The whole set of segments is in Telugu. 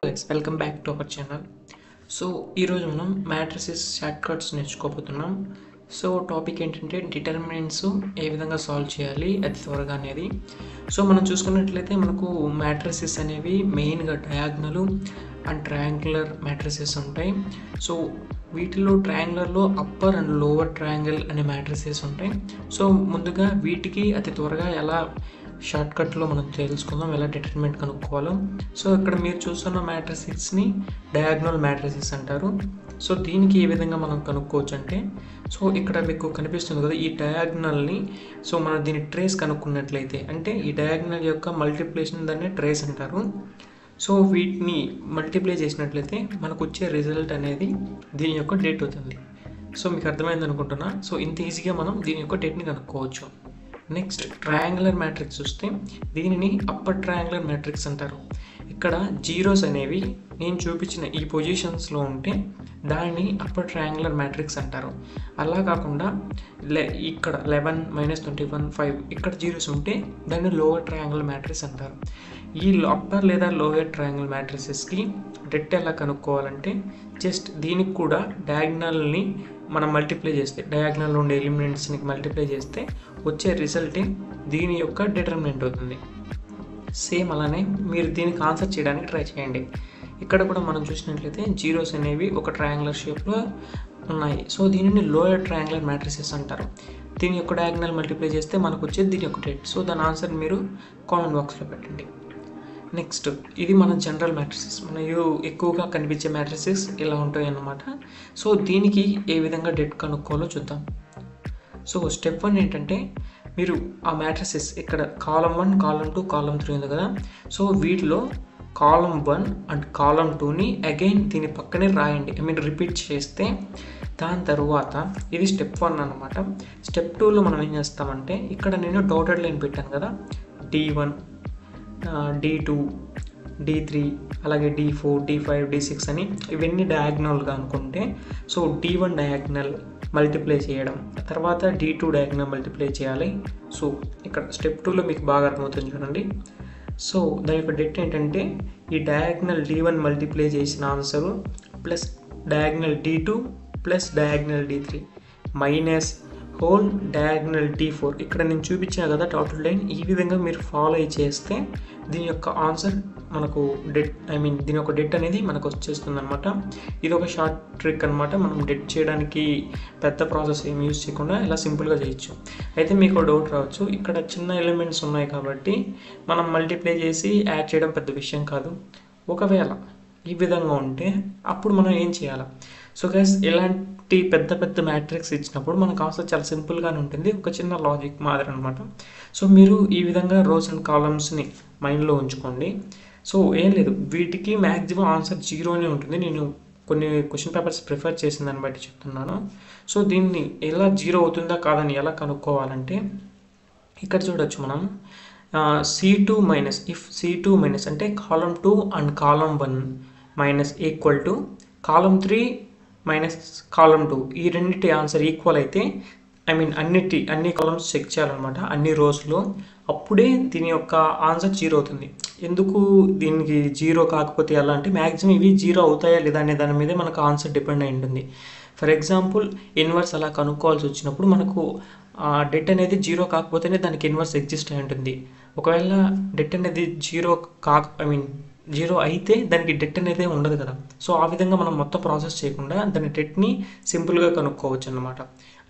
Welcome back to our channel. So ఈరోజు మనం మ్యాట్రిసెస్ షార్ట్ కట్స్ నేర్చుకోబోతున్నాం. సో టాపిక్ ఏంటంటే డిటర్మినెంట్స్ ఏ విధంగా సాల్వ్ చేయాలి అతి త్వరగా అనేది. సో మనం చూసుకున్నట్లయితే మనకు మ్యాట్రిసెస్ అనేవి మెయిన్గా డయాగ్నల్ అండ్ ట్రయాంగులర్ మ్యాట్రిసెస్ ఉంటాయి. సో వీటిలో ట్రయాంగులర్లో అప్పర్ అండ్ లోవర్ ట్రయాంగిల్ అనే మ్యాట్రిసెస్ ఉంటాయి. సో ముందుగా వీటికి అతి త్వరగా ఎలా షార్ట్ కట్లో మనం తెలుసుకుందాం, ఎలా డిటర్మినెంట్ కనుక్కోవాలో. సో ఇక్కడ మీరు చూస్తున్న మ్యాట్రిసెస్ని డయాగ్నల్ మ్యాట్రిసెస్ అంటారు. సో దీనికి ఏ విధంగా మనం కనుక్కోవచ్చు అంటే, సో ఇక్కడ మీకు కనిపిస్తుంది కదా ఈ డయాగ్నల్ని. సో మనం దీని ట్రేస్ కనుక్కున్నట్లయితే, అంటే ఈ డయాగ్నల్ యొక్క మల్టిప్లికేషన్ దాన్ని ట్రేస్ అంటారు. సో వీటిని మల్టిప్లై చేసినట్లయితే మనకు వచ్చే రిజల్ట్ అనేది దీని యొక్క డేట్ అవుతుంది. సో మీకు అర్థమైంది అనుకుంటున్నా. సో ఇంత ఈజీగా మనం దీని యొక్క డేట్ని కనుక్కోవచ్చు. నెక్స్ట్ ట్రయాంగులర్ మ్యాట్రిక్స్ చూస్తే దీనిని అప్పర్ ట్రయాంగులర్ మ్యాట్రిక్స్ అంటారు. ఇక్కడ జీరోస్ అనేవి నేను చూపించిన ఈ పొజిషన్స్లో ఉంటే దానిని అప్పర్ ట్రయాంగులర్ మ్యాట్రిక్స్ అంటారు. అలా కాకుండా ఇక్కడ 11 -21 5 ఇక్కడ జీరోస్ ఉంటే దాన్ని లోవర్ ట్రయాంగులర్ మ్యాట్రిక్స్ అంటారు. ఈ అప్పర్ లేదా లోయర్ ట్రయాంగులర్ మ్యాట్రిసెస్కి డెట్ ఎలా కనుక్కోవాలంటే, జస్ట్ దీనికి కూడా డయాగ్నల్ని మనం మల్టిప్లై చేస్తే, డయాగ్నల్లో ఉండే ఎలిమెంట్స్ని మల్టిప్లై చేస్తే వచ్చే రిజల్టే దీని యొక్క డిటర్మినెంట్ అవుతుంది. సేమ్ అలానే మీరు దీనికి ఆన్సర్ చేయడానికి ట్రై చేయండి. ఇక్కడ కూడా మనం చూసినట్లయితే జీరోస్ అనేవి ఒక ట్రయాంగులర్ షేప్లో ఉన్నాయి. సో దీనిని లోయర్ ట్రయాంగులర్ మ్యాట్రిసెస్ అంటారు. దీని యొక్క డయాగ్నల్ మల్టిప్లై చేస్తే మనకు వచ్చేది దీని యొక్క డేట్. సో దాని ఆన్సర్ మీరు కామెంట్ బాక్స్లో పెట్టండి. నెక్స్ట్ ఇది మన జనరల్ మ్యాట్రిసెస్, మనకు ఎక్కువగా కనిపించే మ్యాట్రిసెస్ ఇలా ఉంటాయి అన్నమాట. సో దీనికి ఏ విధంగా డెట్ కనుక్కోవాలో చూద్దాం. సో స్టెప్ 1 ఏంటంటే, మీరు ఆ మ్యాట్రిసెస్ ఇక్కడ కాలం 1, కాలం 2, కాలం 3 ఉంది కదా. సో వీటిలో కాలం 1 అండ్ కాలం 2ని అగైన్ దీని పక్కనే రాయండి, రిపీట్ చేస్తే దాని తర్వాత ఇది స్టెప్ 1 అనమాట. స్టెప్ 2లో మనం ఏం చేస్తామంటే, ఇక్కడ నేను డాటెడ్ లైన్ పెట్టాను కదా, D1, D2, D3, అలాగే D4, D5, D6 అని ఇవన్నీ డయాగ్నల్గా అనుకుంటే, సో D1 డయాగ్నల్ మల్టిప్లై చేయడం, తర్వాత D2 డయాగ్నల్ మల్టిప్లై చేయాలి. సో ఇక్కడ స్టెప్ 2లో మీకు బాగా అర్థమవుతుంది చూడండి. సో దాని యొక్క డెట్ ఏంటంటే, ఈ డయాగ్నల్ D1 మల్టిప్లై చేసిన answer plus diagonal D2 plus diagonal D3 minus hole diagonal D4. ఇక్కడ నేను చూపించాను కదా డాటెడ్ లైన్, ఈ విధంగా మీరు ఫాలో చేస్తే దీని యొక్క ఆన్సర్ మనకు డెట్ దీని యొక్క డెట్ అనేది మనకు వచ్చేస్తుంది అనమాట. ఇది ఒక షార్ట్ ట్రిక్ అనమాట. మనం డెట్ చేయడానికి పెద్ద ప్రాసెస్ ఏమి యూజ్ చేయకుండా ఇలా సింపుల్గా చేయొచ్చు. అయితే మీకు డౌట్ రావచ్చు, ఇక్కడ చిన్న ఎలిమెంట్స్ ఉన్నాయి కాబట్టి మనం మల్టిప్లై చేసి యాడ్ చేయడం పెద్ద విషయం కాదు. ఒకవేళ ఈ విధంగా ఉంటే అప్పుడు మనం ఏం చేయాలి? సో గైస్, ఇలాంటి పెద్ద పెద్ద మ్యాట్రిక్స్ ఇచ్చినప్పుడు మనకు ఆన్సర్ చాలా సింపుల్గానే ఉంటుంది, ఒక చిన్న లాజిక్ మాదిరి అనమాట. సో మీరు ఈ విధంగా రోస్ అండ్ కాలమ్స్ని మైండ్లో ఉంచుకోండి. సో ఏం లేదు, వీటికి మ్యాక్సిమం ఆన్సర్ 0నే ఉంటుంది. నేను కొన్ని క్వశ్చన్ పేపర్స్ ప్రిఫర్ చేసిన దాన్ని బట్టి చెప్తున్నాను. సో దీన్ని ఎలా 0 అవుతుందా కాదని ఎలా కనుక్కోవాలంటే, ఇక్కడ చూడొచ్చు మనం C2 minus, if C2 minus అంటే column 2 and column 1 minus equal to column 3 minus column 2, ఈ రెండింటి ఆన్సర్ ఈక్వల్ అయితే అన్ని కాలమ్స్ చెక్ చేయాలన్నమాట, అన్ని రోస్లో. అప్పుడే దీని యొక్క ఆన్సర్ 0 అవుతుంది. ఎందుకు దీనికి 0 కాకపోతే ఎలా అంటే, మ్యాక్సిమం ఇవి 0 అవుతాయా లేదా అనే దాని మీదే మనకు ఆన్సర్ డిపెండ్ అయి ఉంటుంది. ఫర్ ఎగ్జాంపుల్ ఇన్వర్స్ అలా కనుక్కోవాల్సి వచ్చినప్పుడు మనకు డెట్ అనేది 0 కాకపోతేనే దానికి ఇన్వర్స్ ఎగ్జిస్ట్ అయి ఉంటుంది. ఒకవేళ డెట్ అనేది 0 అయితే దానికి డెట్ అనేది ఉండదు కదా. సో ఆ విధంగా మనం మొత్తం ప్రాసెస్ చేయకుండా దాని డెట్ని సింపుల్గా కనుక్కోవచ్చు అన్నమాట,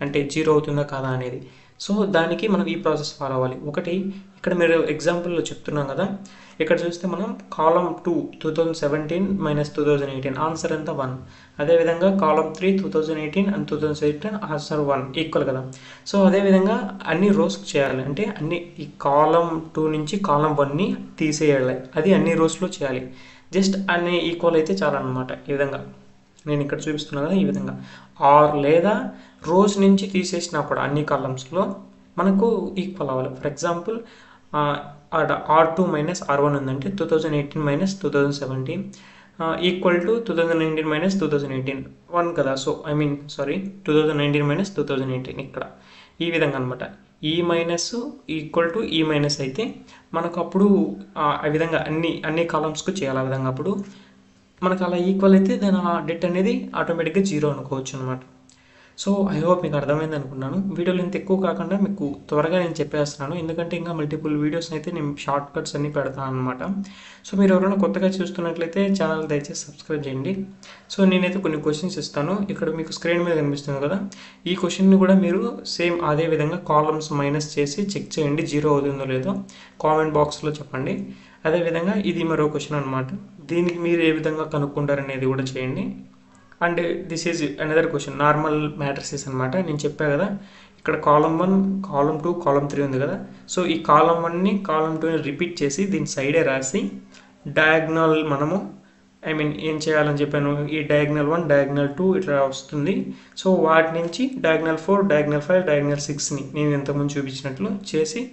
అంటే 0 అవుతుందా కాదా అనేది. సో దానికి మనం ఈ ప్రాసెస్ ఫాలో అవ్వాలి. ఒకటి, ఇక్కడ మీరు ఎగ్జాంపుల్లో చెప్తున్నాం కదా, ఇక్కడ చూస్తే మనం కాలం 2 2017 మైనస్ 2018 ఆన్సర్ ఎంత 1. అదేవిధంగా కాలం 3 2018 అండ్ 2018 ఆన్సర్ 1 ఈక్వల్ కదా. సో అదేవిధంగా అన్ని రోస్ చేయాలి, అంటే అన్ని ఈ కాలం 2 నుంచి కాలం 1ని తీసేయాలి, అది అన్ని రోస్లో చేయాలి. జస్ట్ అన్ని ఈక్వల్ అయితే చాలన్నమాట. ఈ విధంగా నేను ఇక్కడ చూపిస్తున్నాను కదా, ఈ విధంగా. ఆర్ లేదా రోస్ నుంచి తీసేసినప్పుడు అన్ని కాలమ్స్లో మనకు ఈక్వల్ అవ్వాలి. For example R2 minus R1 ఉందంటే 2018 మైనస్ 2017 ఈక్వల్ టు 2019 మైనస్ 2018 1 కదా. సో 2019 మైనస్ 2018 ఇక్కడ ఈ విధంగా అనమాట. ఈ మైనస్ ఈక్వల్ టు ఈ మైనస్ అయితే మనకు అప్పుడు ఆ విధంగా అన్ని కాలమ్స్కు చేయాలి. ఆ విధంగా అప్పుడు మనకు అలా ఈక్వల్ అయితే దాని ఆ డెట్ అనేది ఆటోమేటిక్గా 0 అనుకోవచ్చు అనమాట. సో ఐ హోప్ మీకు అర్థమైంది అనుకున్నాను. వీడియోలు ఇంత ఎక్కువ కాకుండా మీకు త్వరగా నేను చెప్పేస్తున్నాను, ఎందుకంటే ఇంకా మల్టిపుల్ వీడియోస్ అయితే నేను షార్ట్ కట్స్ అన్ని పెడతాను అనమాట. సో మీరు ఎవరైనా కొత్తగా చూస్తున్నట్లయితే ఛానల్ దయచేసి సబ్స్క్రైబ్ చేయండి. సో నేనైతే కొన్ని క్వశ్చన్స్ ఇస్తాను, ఇక్కడ మీకు స్క్రీన్ మీద కనిపిస్తుంది కదా, ఈ క్వశ్చన్ని కూడా మీరు సేమ్ అదే విధంగా కాలమ్స్ మైనస్ చేసి చెక్ చేయండి, 0 అవుతుందో లేదో కామెంట్ బాక్స్లో చెప్పండి. అదేవిధంగా ఇది మరో క్వశ్చన్ అనమాట, దీనికి మీరు ఏ విధంగా కనుక్కుంటారనేది కూడా చేయండి. And this is another question, normal matrices అనమాట. నేను చెప్పా కదా ఇక్కడ కాలమ్ 1, కాలమ్ 2, కాలమ్ 3 ఉంది కదా, సో ఈ కాలమ్ 1ని కాలమ్ 2ని రిపీట్ చేసి దీని సైడే రాసి డయాగ్నల్ మనము ఏం చేయాలని చెప్పాను, ఈ డయాగ్నల్ 1, డయాగ్నల్ 2 ఇట్లా వస్తుంది. సో వాటి నుంచి డయాగ్నల్ 4, డయాగ్నల్ 5, డయాగ్నల్ 6ని నేను ఇంతకుముందు చూపించినట్లు చేసి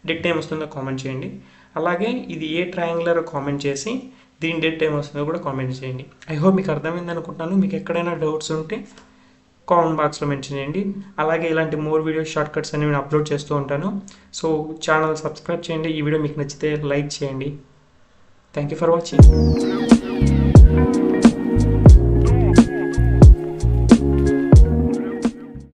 డెట్ ఏం వస్తుందో కామెంట్ చేయండి. అలాగే ఇది ఏ ట్రయాంగులర్ కామెంట్ చేసి దీని డేట్ ఏం వస్తుందో కూడా కామెంట్ చేయండి. ఐ హోప్ మీకు అర్థమైంది అనుకుంటున్నాను. మీకు ఎక్కడైనా డౌట్స్ ఉంటే కామెంట్ బాక్స్లో మెన్షన్ చేయండి. అలాగే ఇలాంటి మోర్ వీడియో షార్ట్ కట్స్ అనేవి నేను అప్లోడ్ చేస్తూ ఉంటాను. సో ఛానల్ సబ్స్క్రైబ్ చేయండి. ఈ వీడియో మీకు నచ్చితే లైక్ చేయండి. Thank you for watching.